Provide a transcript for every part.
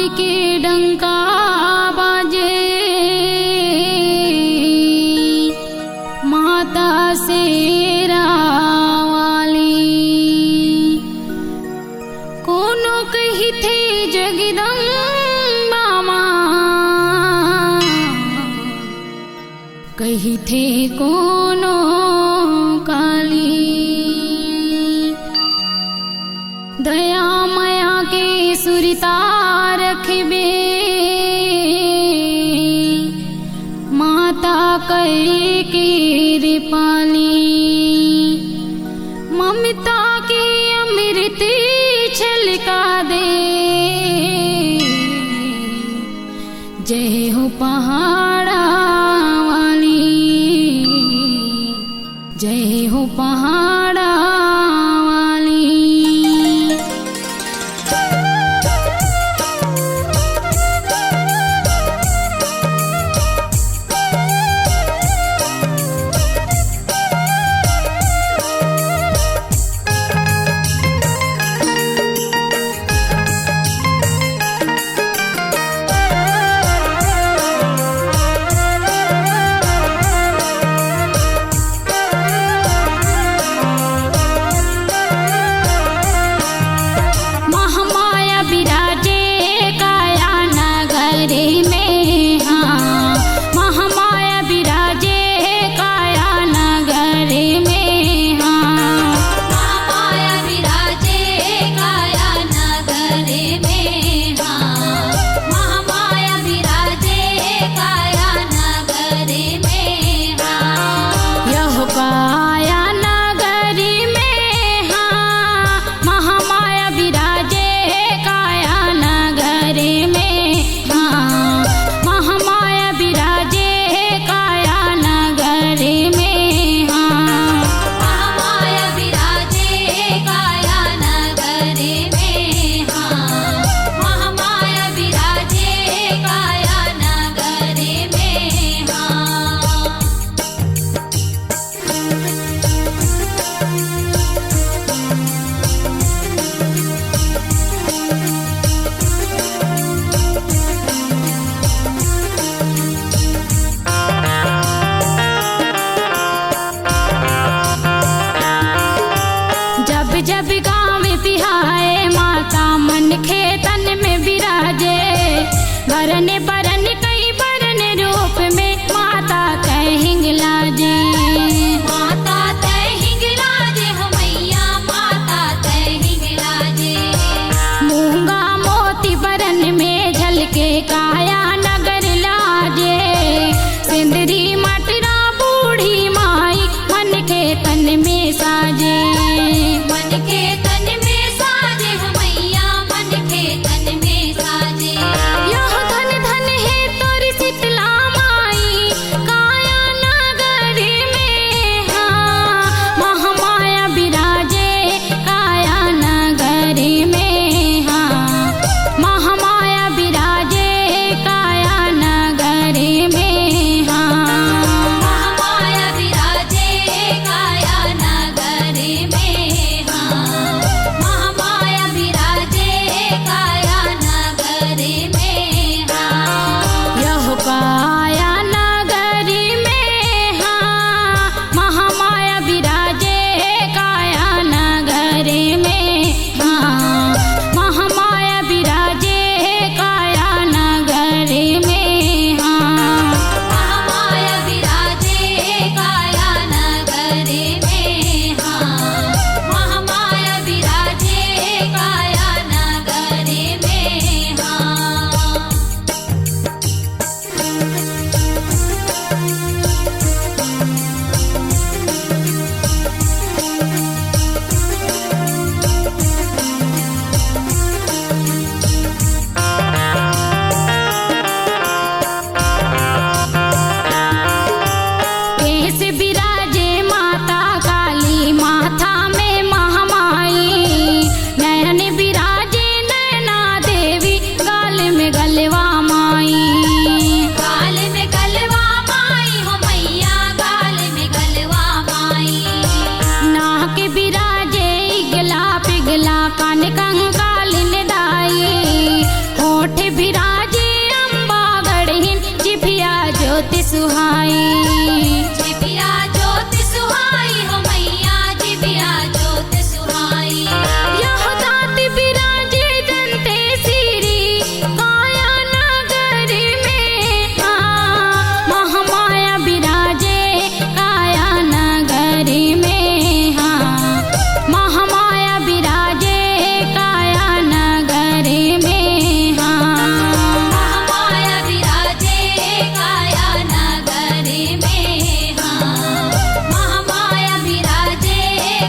के डंका बाजे, माता शेरा वाली। कोनो कही थे जगदम्बा माँ, कही थे कोनो काली। दया माया के सुरता रखबे, माता कई के पाली। ममता के अमृत छलका दे, जय हो पहाड़ा वाली, जय हो पहाड़ा वाली। जब गाँव बिहाए, माता मन खेतन में बिराजे। भरन बरन कई बरन रूप में, माता तय हिंगलाजे। माता तय हिंगलाजे हो मैया, माता तय हिंगलाजे। मूंगा मोती बरन में झलके, काया नगर लाजे। सिंदरी मटरा बूढ़ी माई, मन के तन में साजे। मन के तन में साजे हो मैया, मन के तन में साजे। यह धन धन है तोरी शीतला माई, काया नगर में हाँ। महामाया विराजे काया नगर में हाँ। महामाया विराजे काया नगर में हाँ। महामाया विराजे काया नगर में हाँ।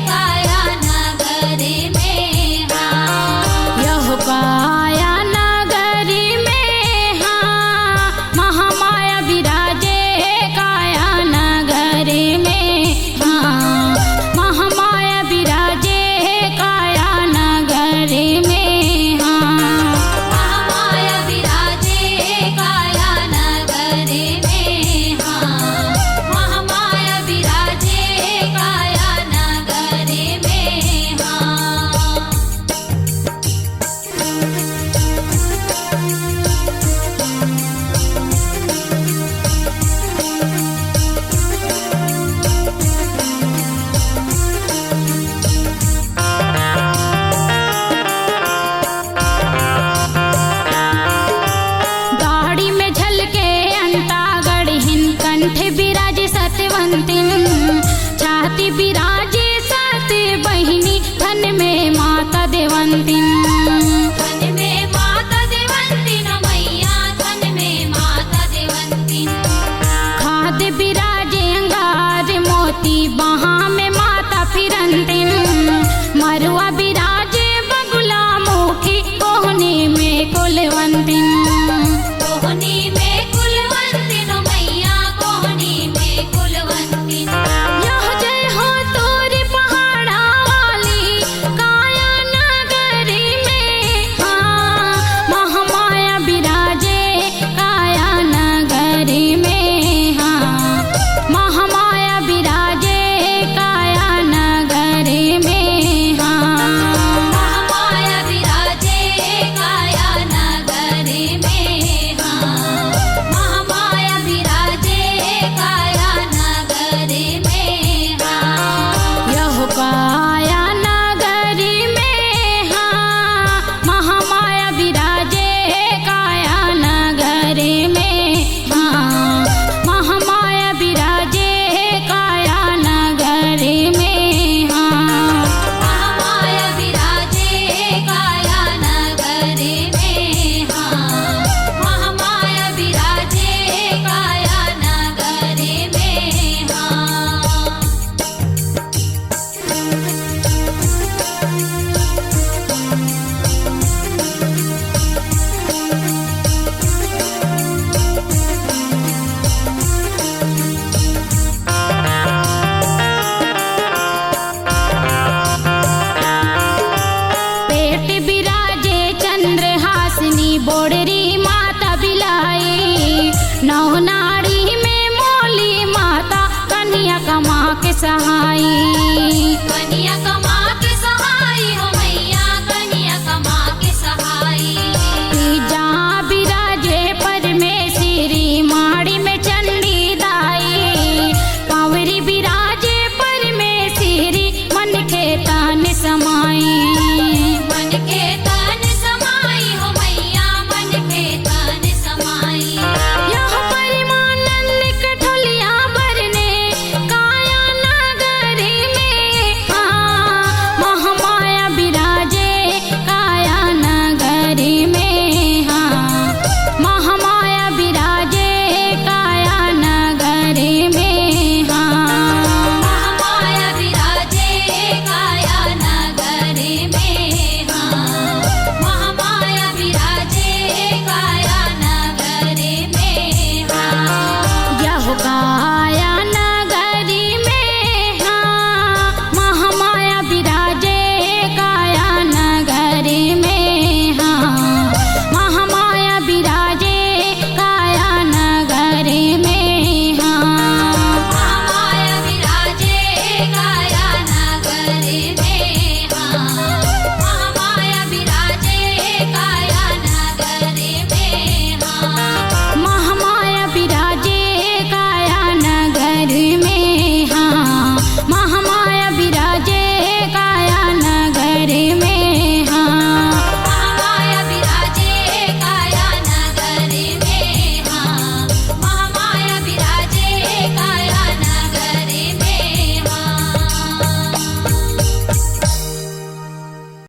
काया नगरी में हाँ। यह काया नगरी में हाँ महामाया विराजे काया नगरी में हाँ महामाया विराजे काया नगरी में हाँ महामाया विराजे काया नगरी में हाँ। महामाया विराजे काया नगरी में हाँ। दाढ़ी में झलके अंतागढ़ हिन कंठ विराजे सत्यवंतिन छाती विराजे सत्य बहिनी धन में माता देवंतिन